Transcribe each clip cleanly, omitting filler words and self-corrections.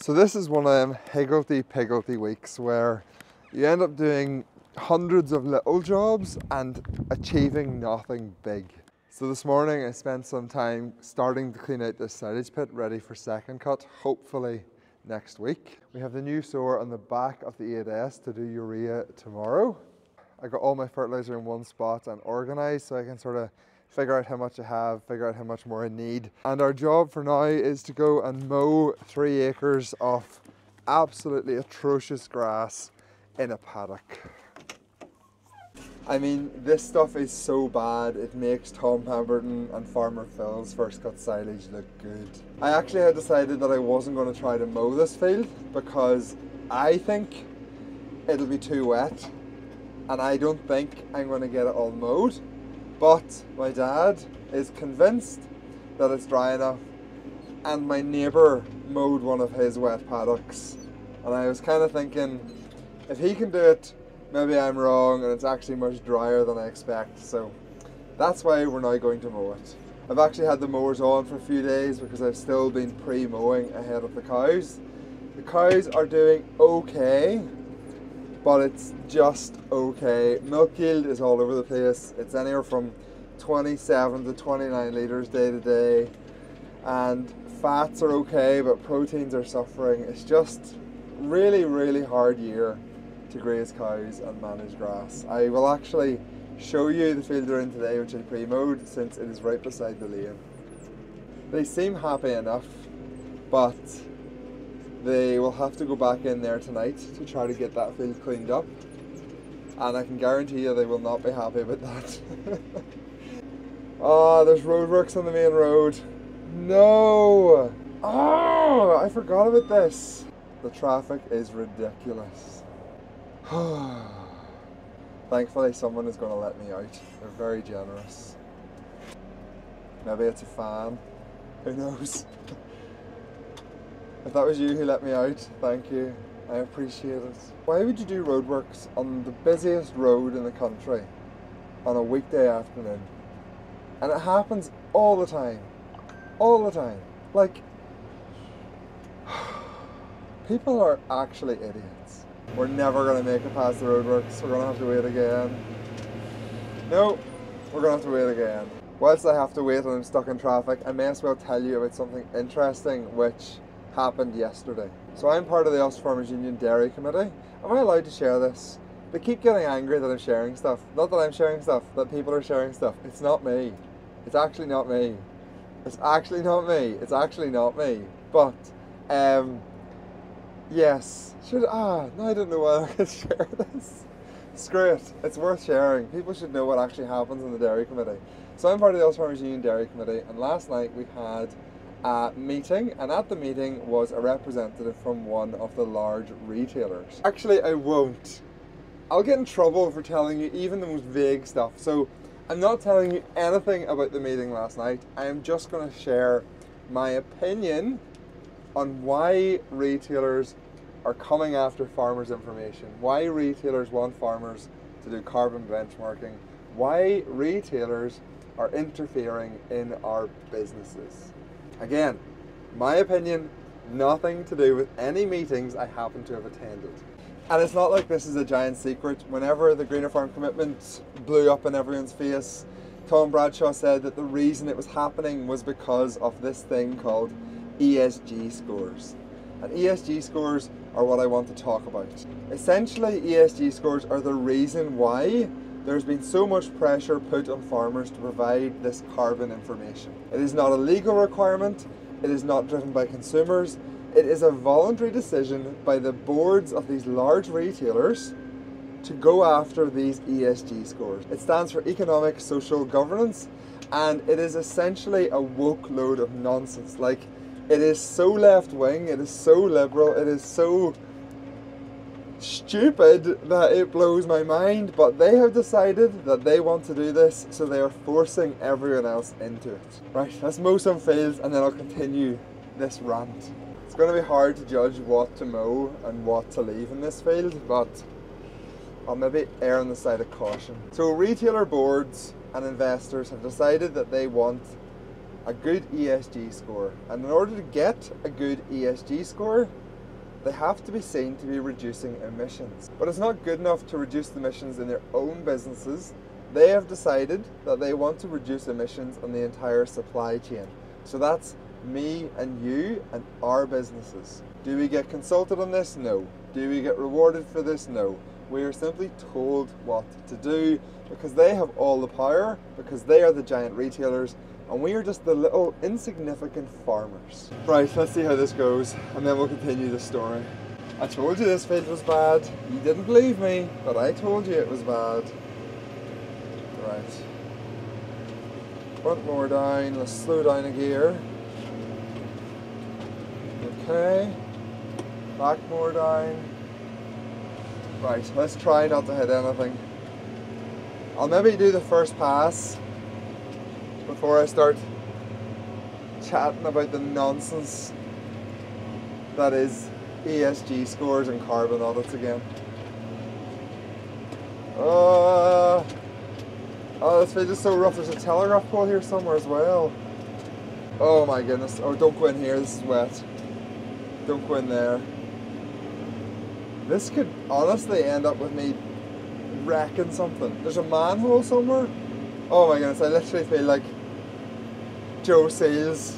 So this is one of them higgledy-piggledy weeks where you end up doing hundreds of little jobs and achieving nothing big. So this morning I spent some time starting to clean out this silage pit ready for second cut, hopefully next week. We have the new sower on the back of the 8S to do urea tomorrow. I got all my fertilizer in one spot and organised so I can sort of figure out how much I have, figure out how much more I need. And our job for now is to go and mow 3 acres of absolutely atrocious grass in a paddock. I mean, this stuff is so bad, it makes Tom Pemberton and Farmer Phil's first cut silage look good. I actually had decided that I wasn't going to try to mow this field because I think it'll be too wet and I don't think I'm going to get it all mowed. But my dad is convinced that it's dry enough, and my neighbour mowed one of his wet paddocks. And I was kind of thinking, if he can do it, maybe I'm wrong and it's actually much drier than I expect. So that's why we're now going to mow it. I've actually had the mowers on for a few days because I've still been pre-mowing ahead of the cows. The cows are doing okay, but it's just okay. Milk yield is all over the place. It's anywhere from 27 to 29 litres day to day. And fats are okay, but proteins are suffering. It's just really, really hard year to graze cows and manage grass. I will actually show you the field they're in today, which I pre-mowed, since it is right beside the lane. They seem happy enough, but they will have to go back in there tonight to try to get that field cleaned up, and I can guarantee you they will not be happy about that. Oh, there's roadworks on the main road. No! Oh, I forgot about this. The traffic is ridiculous. Thankfully someone is going to let me out. They're very generous. Maybe it's a fan. Who knows? If that was you who let me out, thank you. I appreciate it. Why would you do roadworks on the busiest road in the country on a weekday afternoon? And it happens all the time. All the time. Like, people are actually idiots. We're never going to make it past the roadworks. We're going to have to wait again. No, we're going to have to wait again. Whilst I have to wait and I'm stuck in traffic, I may as well tell you about something interesting which happened yesterday. So I'm part of the Ulster Farmers Union Dairy Committee. Am I allowed to share this? They keep getting angry that I'm sharing stuff. Not that I'm sharing stuff, that people are sharing stuff. It's not me. It's actually not me. It's actually not me. It's actually not me. But, yes. No, I don't know why I can share this. Screw it. It's worth sharing. People should know what actually happens in the Dairy Committee. So I'm part of the Ulster Farmers Union Dairy Committee, and last night we had a meeting, and at the meeting was a representative from one of the large retailers. Actually, I won't. I'll get in trouble for telling you even the most vague stuff. So I'm not telling you anything about the meeting last night. I am just going to share my opinion on why retailers are coming after farmers' information, why retailers want farmers to do carbon benchmarking, why retailers are interfering in our businesses. Again, my opinion, nothing to do with any meetings I happen to have attended. And it's not like this is a giant secret. Whenever the Greener Farm Commitment blew up in everyone's face, Tom Bradshaw said that the reason it was happening was because of this thing called ESG scores. And ESG scores are what I want to talk about. Essentially, ESG scores are the reason why there's been so much pressure put on farmers to provide this carbon information. It is not a legal requirement, it is not driven by consumers, it is a voluntary decision by the boards of these large retailers to go after these ESG scores. It stands for Economic Social Governance, and it is essentially a woke load of nonsense. Like, it is so left-wing, it is so liberal, it is so stupid that it blows my mind, but they have decided that they want to do this, so they are forcing everyone else into it. Right, let's mow some fields and then I'll continue this rant. It's going to be hard to judge what to mow and what to leave in this field, but I'll maybe err on the side of caution. So retailer boards and investors have decided that they want a good ESG score, and in order to get a good ESG score, they have to be seen to be reducing emissions. But it's not good enough to reduce the emissions in their own businesses. They have decided that they want to reduce emissions on the entire supply chain. So that's me and you and our businesses. Do we get consulted on this? No. Do we get rewarded for this? No. We are simply told what to do because they have all the power, because they are the giant retailers, and we are just the little insignificant farmers. Right, let's see how this goes, and then we'll continue the story. I told you this field was bad. You didn't believe me, but I told you it was bad. Right. Front more down, let's slow down a gear. Okay. Back more down. Right, let's try not to hit anything. I'll maybe do the first pass before I start chatting about the nonsense that is ESG scores and carbon audits again. Oh, this field is so rough. There's a telegraph pole here somewhere as well. Oh my goodness. Oh, don't go in here, this is wet. Don't go in there. This could honestly end up with me wrecking something. There's a manhole somewhere. Oh my goodness, I literally feel like Joe Seals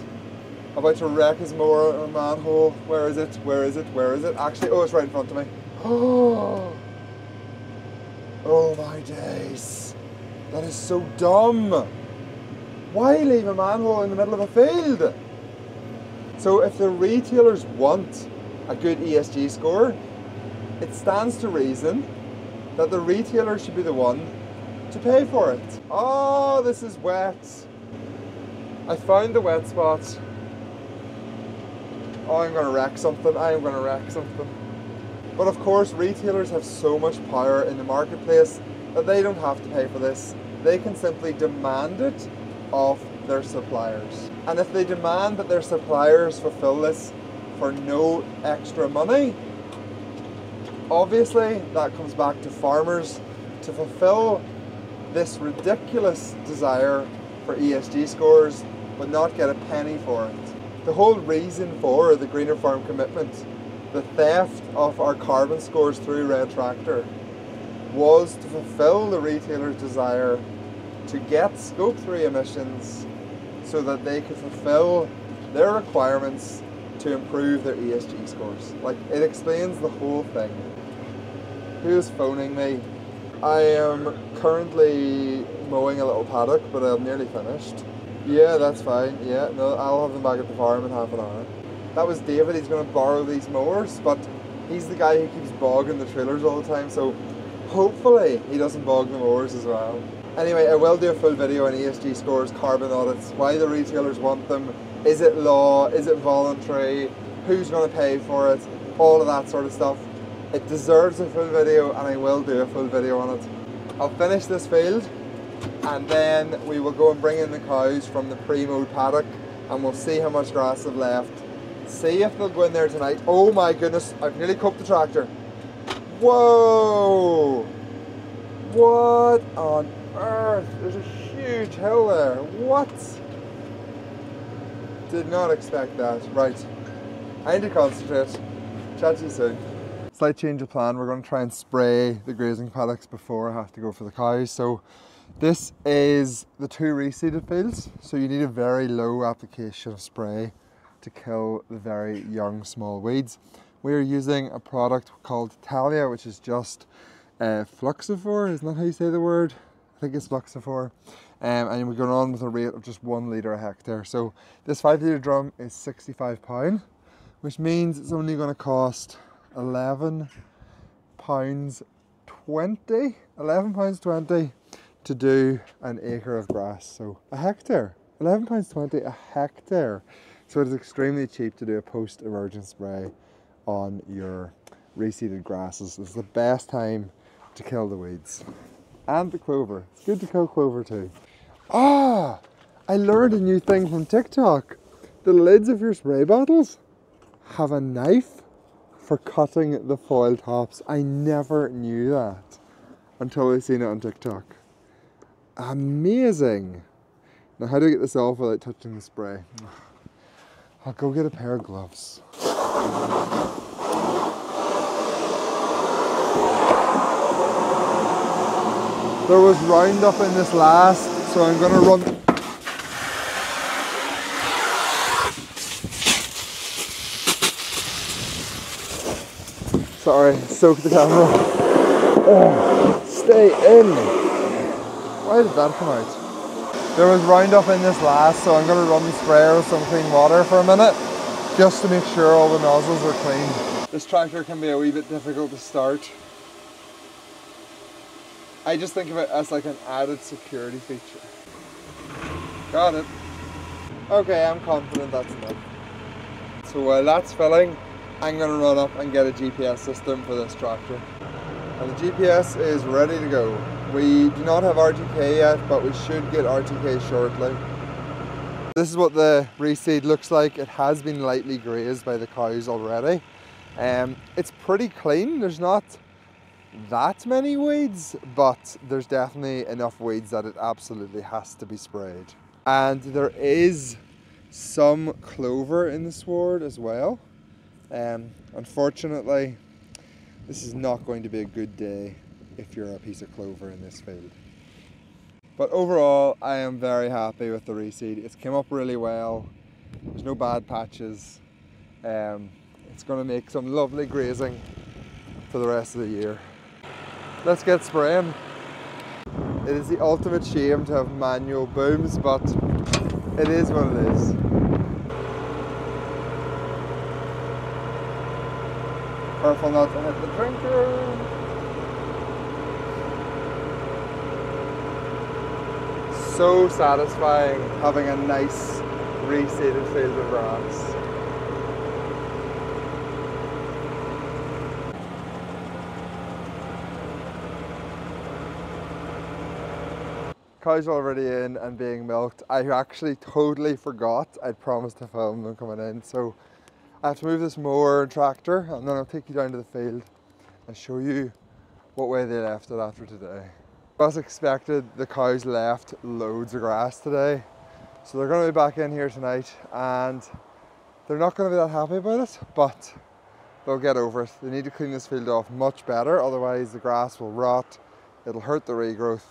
about to wreck his mower in a manhole. Where is it? Where is it? Where is it? Actually, oh, it's right in front of me. Oh my days. That is so dumb. Why leave a manhole in the middle of a field? So if the retailers want a good ESG score, it stands to reason that the retailer should be the one to pay for it. Oh, this is wet. I found the wet spot. Oh, I'm gonna wreck something. I am gonna wreck something. But of course, retailers have so much power in the marketplace that they don't have to pay for this. They can simply demand it of their suppliers. And if they demand that their suppliers fulfill this for no extra money, obviously that comes back to farmers to fulfill this ridiculous desire for ESG scores but not get a penny for it. The whole reason for the Greener Farm Commitment, the theft of our carbon scores through Red Tractor, was to fulfill the retailer's desire to get Scope 3 emissions so that they could fulfill their requirements to improve their ESG scores. Like, it explains the whole thing. Who's phoning me? I am currently mowing a little paddock, but I'm nearly finished. Yeah, that's fine. Yeah, no, I'll have them back at the farm in half an hour. That was David. He's going to borrow these mowers, but he's the guy who keeps bogging the trailers all the time, so hopefully he doesn't bog the mowers as well. Anyway, I will do a full video on ESG scores, carbon audits, why the retailers want them, is it law, is it voluntary, who's going to pay for it, all of that sort of stuff. It deserves a full video, and I will do a full video on it. I'll finish this field, and then we will go and bring in the cows from the pre-mowed paddock, and we'll see how much grass I've left. See if they'll go in there tonight. Oh my goodness, I've nearly cooked the tractor. Whoa! What on earth? There's a huge hill there. What? Did not expect that. Right. I need to concentrate. Chat to you soon. Slight change of plan. We're going to try and spray the grazing paddocks before I have to go for the cows. So this is the 2 reseeded fields. So you need a very low application of spray to kill the very young small weeds. We are using a product called Talia, which is just Fluxifor, isn't that how you say the word? I think it's Fluxifor. And we're going on with a rate of just 1 litre a hectare. So this 5 litre drum is £65, which means it's only going to cost £11.20 to do an acre of grass. So a hectare, £11.20 a hectare. So it is extremely cheap to do a post-emergent spray on your reseeded grasses. It's the best time to kill the weeds. And the clover. It's good to kill clover too. Ah! I learned a new thing from TikTok. The lids of your spray bottles have a knife for cutting the foil tops. I never knew that until I seen it on TikTok. Amazing! Now how do I get this off without touching the spray? I'll go get a pair of gloves. There was roundup in this last, so I'm going to run. Sorry, soaked the camera. Oh, stay in. Why did that come out? There was roundup in this last, so I'm going to run the sprayer with some clean water for a minute, just to make sure all the nozzles are clean. This tractor can be a wee bit difficult to start. I just think of it as like an added security feature. Got it. Okay, I'm confident that's enough. So while that's filling, I'm going to run up and get a GPS system for this tractor. And the GPS is ready to go. We do not have RTK yet, but we should get RTK shortly. This is what the reseed looks like. It has been lightly grazed by the cows already. It's pretty clean. There's not that many weeds, but there's definitely enough weeds that it absolutely has to be sprayed. And there is some clover in the sward as well. Unfortunately, this is not going to be a good day if you're a piece of clover in this field. But overall, I am very happy with the reseed. It's come up really well. There's no bad patches. It's going to make some lovely grazing for the rest of the year. Let's get spraying. It is the ultimate shame to have manual booms, but it is what it is. Careful not to hit the drinker. So satisfying having a nice reseeded field of grass. Cows already in and being milked. I actually totally forgot I'd promised to film them coming in, so I have to move this mower and tractor, and then I'll take you down to the field and show you what way they left it after today. As expected, the cows left loads of grass today, so they're going to be back in here tonight, and they're not going to be that happy about it, but they'll get over it. They need to clean this field off much better, otherwise the grass will rot, it'll hurt the regrowth.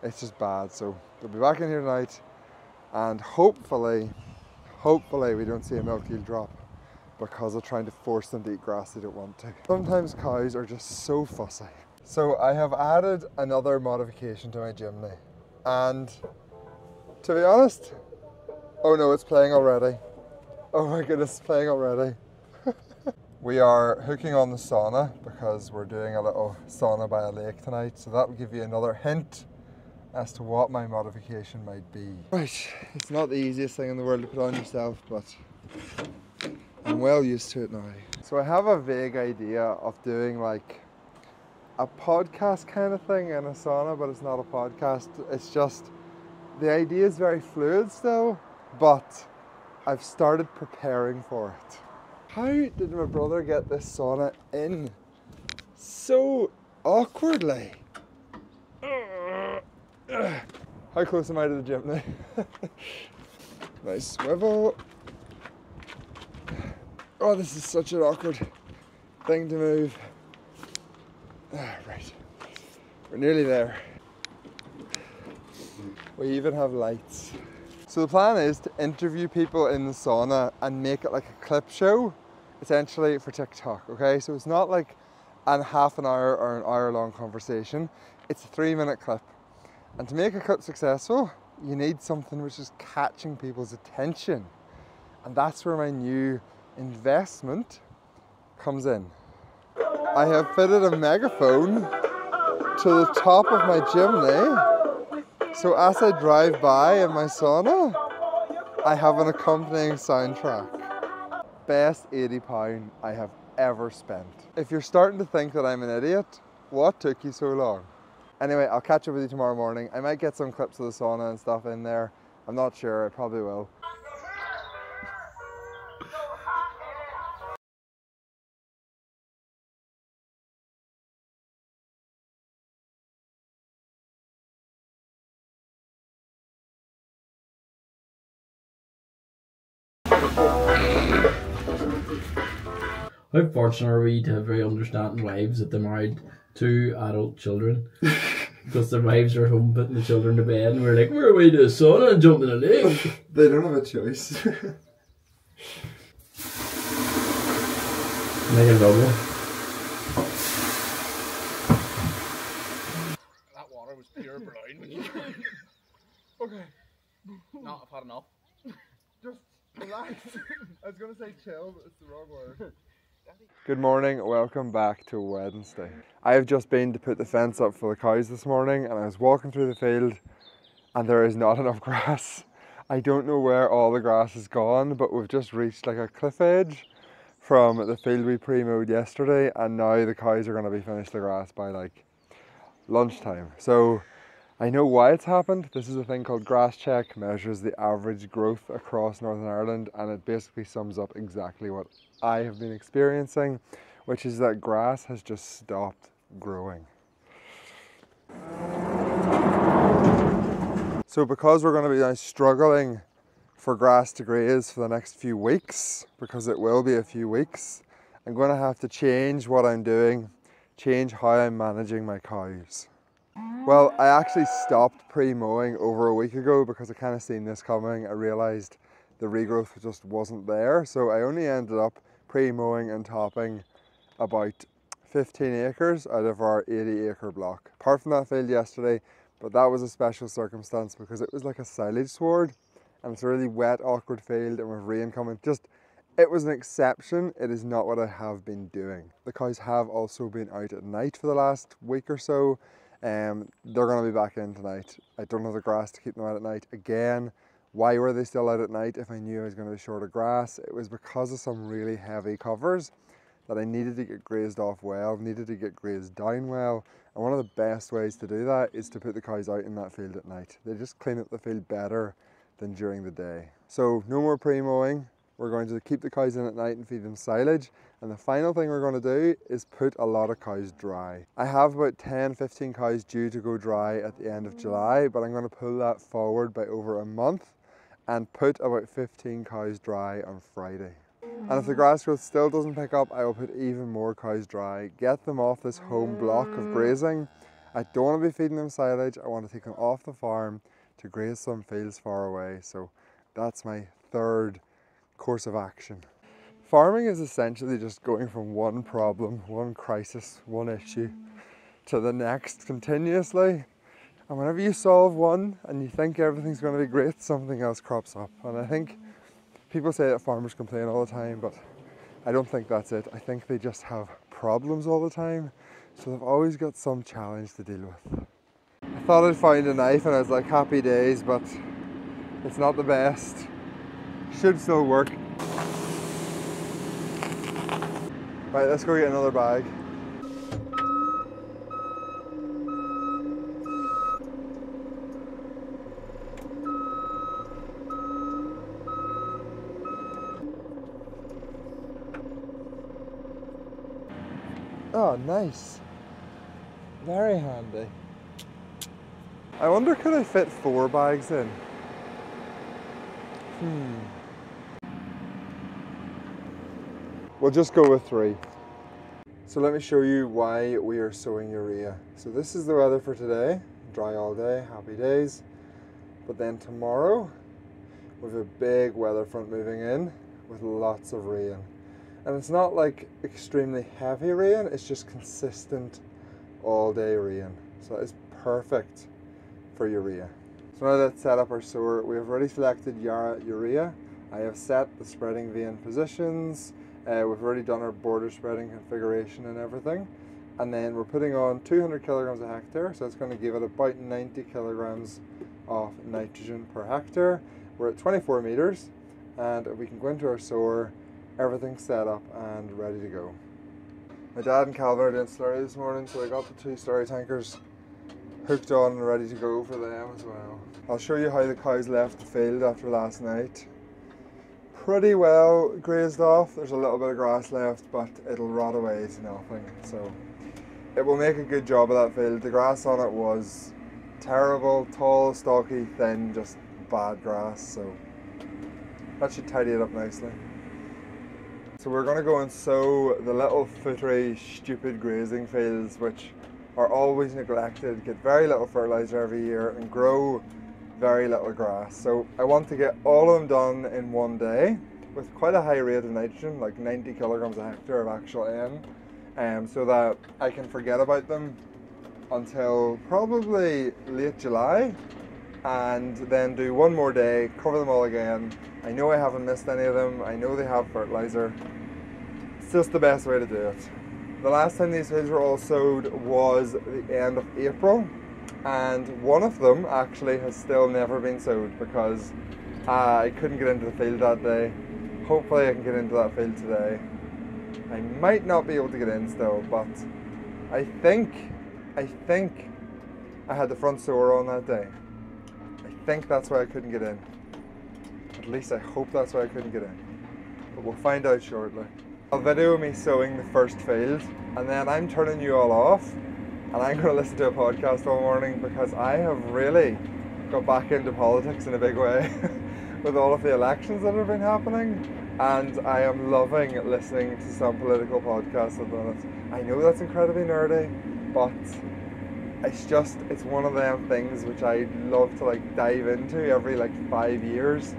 It's just bad. So they'll be back in here tonight, and hopefully we don't see a milk yield drop because of trying to force them to eat grass they don't want to. Sometimes cows are just so fussy. So I have added another modification to my chimney, and to be honest, oh no, it's playing already. Oh my goodness, it's playing already. We are hooking on the sauna because we're doing a little sauna by a lake tonight, so that will give you another hint as to what my modification might be. Right, it's not the easiest thing in the world to put on yourself, but I'm well used to it now. So I have a vague idea of doing like a podcast kind of thing in a sauna, but it's not a podcast. It's just, the idea is very fluid still, but I've started preparing for it. How did my brother get this sauna in so awkwardly? How close am I to the chimney? Nice swivel. Oh, this is such an awkward thing to move. Right, we're nearly there. We even have lights. So the plan is to interview people in the sauna and make it like a clip show, essentially for TikTok, okay? So it's not like a half an hour or an hour long conversation. It's a 3-minute clip. And to make a clip successful, you need something which is catching people's attention. And that's where my new investment comes in. I have fitted a megaphone to the top of my chimney, so as I drive by in my sauna, I have an accompanying soundtrack. Best £80 I have ever spent. If you're starting to think that I'm an idiot, what took you so long? Anyway, I'll catch up with you tomorrow morning. I might get some clips of the sauna and stuff in there. I'm not sure, I probably will. How fortunate are we to have very understanding wives that they're married to adult children? Because their wives are at home putting the children to bed, and we're like, we're away to the sauna and jumping in a lake. They don't have a choice. Make it double. That water was pure brown when you Okay. No, I've had enough. Just relax. I was going to say chill, but it's the wrong word. Good morning, welcome back to Wednesday. I have just been to put the fence up for the cows this morning, and I was walking through the field and there is not enough grass. I don't know where all the grass is gone, but we've just reached like a cliff edge from the field we pre-mowed yesterday, and now the cows are going to be finished the grass by like lunchtime. So I know why it's happened. This is a thing called Grass Check, measures the average growth across Northern Ireland, and it basically sums up exactly what I have been experiencing, which is that grass has just stopped growing. So because we're going to be now struggling for grass to graze for the next few weeks, because it will be a few weeks, I'm going to have to change what I'm doing, change how I'm managing my cows. Well, I actually stopped pre-mowing over a week ago because I kind of seen this coming. I realised the regrowth just wasn't there, so I only ended up pre-mowing and topping about 15 acres out of our 80-acre block. Apart from that field yesterday, but that was a special circumstance because it was like a silage sward and it's a really wet, awkward field, and with rain coming, it was an exception. It is not what I have been doing. The cows have also been out at night for the last week or so. They're going to be back in tonight. I don't have the grass to keep them out at night. Again, why were they still out at night if I knew I was going to be short of grass? It was because of some really heavy covers that I needed to get grazed off well, needed to get grazed down well. And one of the best ways to do that is to put the cows out in that field at night. They just clean up the field better than during the day. So no more pre-mowing. We're going to keep the cows in at night and feed them silage. And the final thing we're going to do is put a lot of cows dry. I have about 10-15 cows due to go dry at the end of July, but I'm going to pull that forward by over a month and put about 15 cows dry on Friday. And if the grass growth still doesn't pick up, I will put even more cows dry, get them off this home block of grazing. I don't want to be feeding them silage. I want to take them off the farm to graze some fields far away. So that's my third course of action. Farming is essentially just going from one problem, one crisis, one issue to the next continuously. And whenever you solve one and you think everything's going to be great, something else crops up. And I think people say that farmers complain all the time, but I don't think that's it. I think they just have problems all the time. So they've always got some challenge to deal with. I thought I'd find a knife and I was like, happy days, but it's not the best. Should still work. Right, let's go get another bag. Oh, nice. Very handy. I wonder could I fit 4 bags in? We'll just go with 3. So let me show you why we are sowing urea. So this is the weather for today. Dry all day, happy days. But then tomorrow, we have a big weather front moving in with lots of rain. And it's not like extremely heavy rain, it's just consistent all day rain. So it's perfect for urea. So now let's set up our sower. We have already selected urea. I have set the spreading vein positions. We've already done our border spreading configuration and everything. And then we're putting on 200 kilograms a hectare. So it's going to give it about 90 kilograms of nitrogen per hectare. We're at 24 meters. And we can go into our sower, everything's set up and ready to go. My dad and Calvin are doing slurry this morning, so I got the 2 slurry tankers hooked on and ready to go for them as well. I'll show you how the cows left the field after last night. Pretty well grazed off. There's a little bit of grass left, but it'll rot away to nothing. So it will make a good job of that field. The grass on it was terrible, tall, stocky, thin, just bad grass. So that should tidy it up nicely. So we're going to go and sow the little footery, stupid grazing fields, which are always neglected, get very little fertilizer every year and grow very little grass. So I want to get all of them done in one day with quite a high rate of nitrogen, like 90 kilograms a hectare of actual N, so that I can forget about them until probably late July, and then do one more day, cover them all again. I know I haven't missed any of them, I know they have fertilizer. It's just the best way to do it. The last time these fields were all sowed was the end of April, and one of them actually has still never been sowed because I couldn't get into the field that day. Hopefully I can get into that field today. I might not be able to get in still, but I think I had the front sower on that day. I think that's why I couldn't get in. At least I hope that's why I couldn't get in. But we'll find out shortly. I'll video me sowing the first field, and then I'm turning you all off, and I'm going to listen to a podcast all morning because I have really got back into politics in a big way with all of the elections that have been happening, and I am loving listening to some political podcasts at the minute. I know that's incredibly nerdy, but it's one of them things which I love to like dive into every like 5 years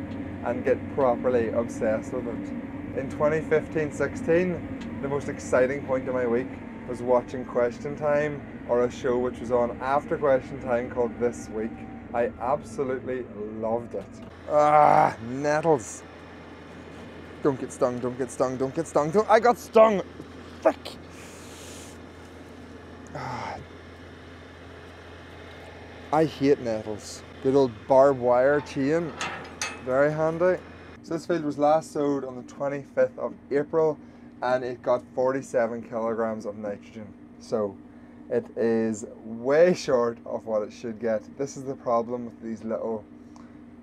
and get properly obsessed with it. In 2015-16, the most exciting point of my week was watching Question Time, or a show which was on after Question Time called This Week. I absolutely loved it. Ah, nettles. Don't get stung, don't get stung, don't get stung. I got stung! Frick! Ah. I hate nettles. Good old barbed wire chain, very handy. So this field was last sowed on the 25th of April and it got 47 kilograms of nitrogen. So it is way short of what it should get. This is the problem with these little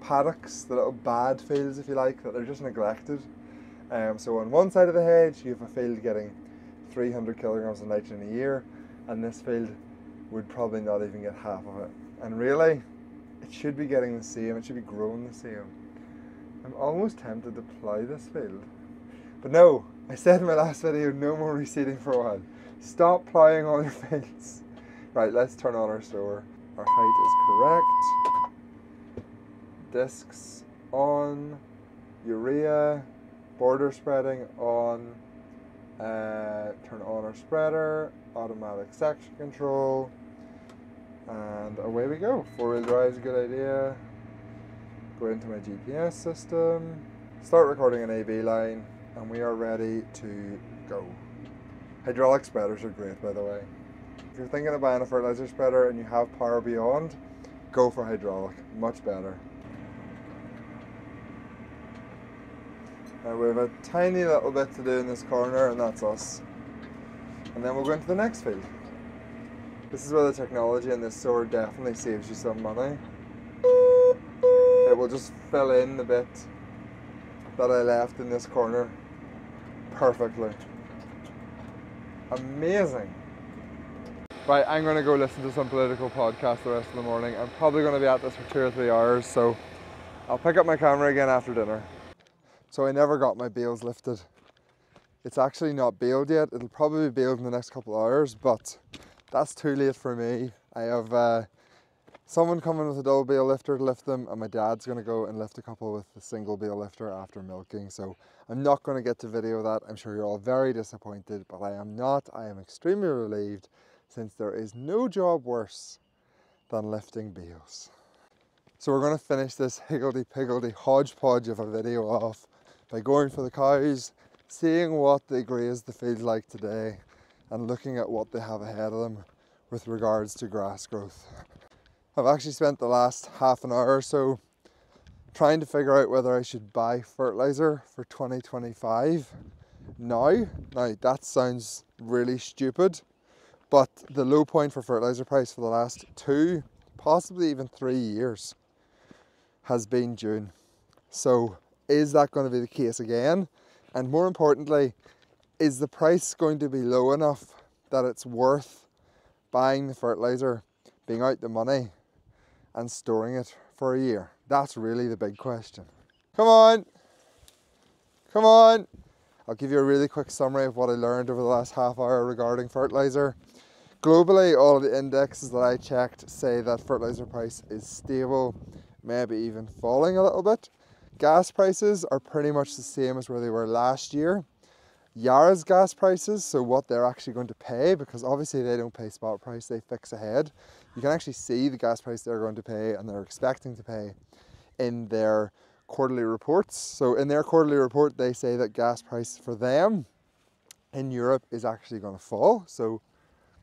paddocks, the little bad fields if you like, that they're just neglected. So on one side of the hedge you have a field getting 300 kilograms of nitrogen a year, and this field would probably not even get half of it. And really, it should be getting the same, it should be growing the same. I'm almost tempted to plough this field. But no, I said in my last video, no more reseeding for a while. Stop ploughing all your fields. Right, let's turn on our sower. Our height is correct. Discs on. Urea. Border spreading on. Turn on our spreader. Automatic section control. And away we go. 4-wheel drive is a good idea. Go into my GPS system, start recording an AB line, and we are ready to go. Hydraulic spreaders are great, by the way. If you're thinking of buying a fertilizer spreader and you have power beyond, go for hydraulic, much better. Now we have a tiny little bit to do in this corner, and that's us. And then we'll go into the next field. This is where the technology in this sower definitely saves you some money. It will just fill in the bit that I left in this corner perfectly. Amazing. Right, I'm going to go listen to some political podcast the rest of the morning. I'm probably going to be at this for 2 or 3 hours, so I'll pick up my camera again after dinner. So I never got my bales lifted. It's actually not baled yet. It'll probably be baled in the next couple of hours, but that's too late for me. I have someone coming with a double bale lifter to lift them, and my dad's going to go and lift a couple with the single bale lifter after milking. So I'm not going to get to video that. I'm sure you're all very disappointed, but I am not. I am extremely relieved, since there is no job worse than lifting bales. So we're going to finish this higgledy-piggledy hodgepodge of a video off by going for the cows, seeing what they graze the field like today, and looking at what they have ahead of them with regards to grass growth. I've actually spent the last half an hour or so trying to figure out whether I should buy fertilizer for 2025 now. Now that sounds really stupid, but the low point for fertilizer price for the last 2, possibly even 3 years has been June. So is that going to be the case again? And more importantly, is the price going to be low enough that it's worth buying the fertilizer, being out the money, and storing it for a year? That's really the big question. Come on! Come on! I'll give you a really quick summary of what I learned over the last half hour regarding fertilizer. Globally, all of the indexes that I checked say that fertilizer price is stable, maybe even falling a little bit. Gas prices are pretty much the same as where they were last year. Yara's gas prices, so what they're actually going to pay, because obviously they don't pay spot price, they fix ahead. You can actually see the gas price they're going to pay and they're expecting to pay in their quarterly reports. So in their quarterly report, they say that gas price for them in Europe is actually going to fall, so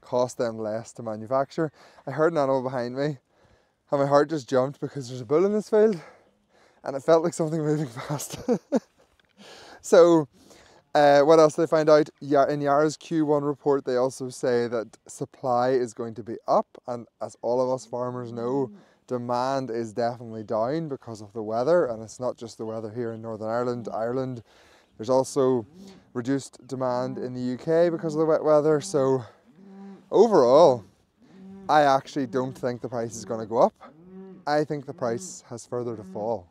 cost them less to manufacture. I heard an animal behind me and my heart just jumped because there's a bull in this field and it felt like something moving fast. So what else did I find out? In Yara's Q1 report, they also say that supply is going to be up, and as all of us farmers know, demand is definitely down because of the weather, and it's not just the weather here in Northern Ireland. There's also reduced demand in the UK because of the wet weather. So overall, I actually don't think the price is going to go up. I think the price has further to fall.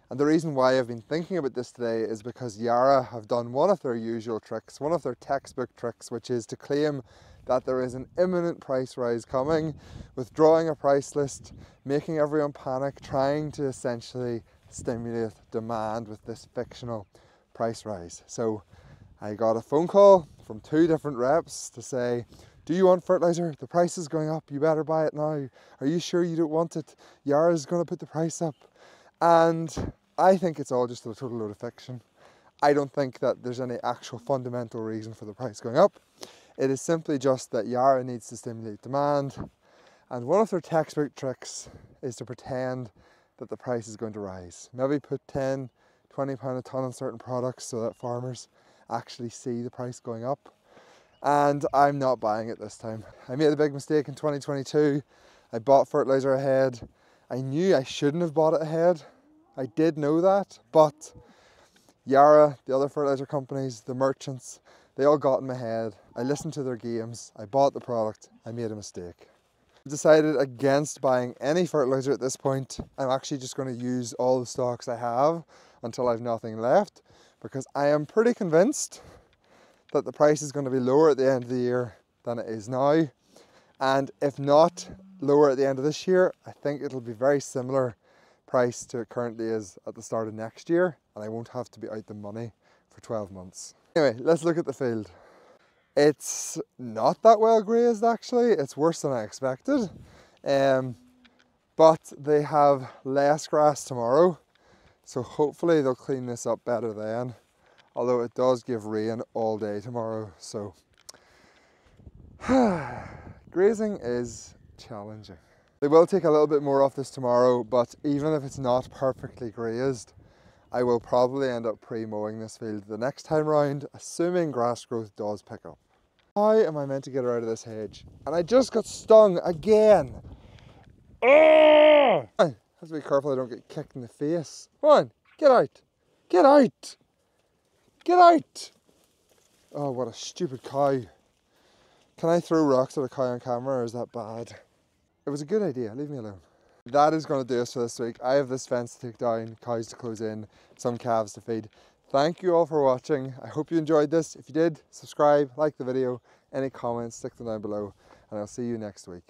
And the reason why I've been thinking about this today is because Yara have done one of their usual tricks, one of their textbook tricks, which is to claim that there is an imminent price rise coming, withdrawing a price list, making everyone panic, trying to essentially stimulate demand with this fictional price rise. So I got a phone call from 2 different reps to say, do you want fertilizer? The price is going up, you better buy it now. Are you sure you don't want it? Yara's going to put the price up. And I think it's all just a total load of fiction. I don't think that there's any actual fundamental reason for the price going up. It is simply just that Yara needs to stimulate demand. And one of their textbook tricks is to pretend that the price is going to rise. Maybe put 10, 20 pound a tonne on certain products so that farmers actually see the price going up. And I'm not buying it this time. I made a big mistake in 2022. I bought fertilizer ahead. I knew I shouldn't have bought it ahead. I did know that, but Yara, the other fertilizer companies, the merchants, they all got in my head. I listened to their games. I bought the product. I made a mistake. I decided against buying any fertilizer at this point. I'm actually just going to use all the stocks I have until I've nothing left, because I am pretty convinced that the price is going to be lower at the end of the year than it is now. And if not lower at the end of this year, I think it'll be very similar price to it currently is at the start of next year, and I won't have to be out the money for 12 months. Anyway, let's look at the field. It's not that well grazed actually, it's worse than I expected. But they have less grass tomorrow, so hopefully they'll clean this up better then. Although it does give rain all day tomorrow, so grazing is challenging. They will take a little bit more off this tomorrow, but even if it's not perfectly grazed, I will probably end up pre-mowing this field the next time round, assuming grass growth does pick up. How am I meant to get her out of this hedge? And I just got stung again. Oh! I have to be careful I don't get kicked in the face. Come on, get out. Get out. Get out. Oh, what a stupid cow. Can I throw rocks at a cow on camera, or is that bad? It was a good idea, leave me alone. That is going to do us for this week. I have this fence to take down, cows to close in, some calves to feed. Thank you all for watching. I hope you enjoyed this. If you did, subscribe, like the video, any comments, stick them down below, and I'll see you next week.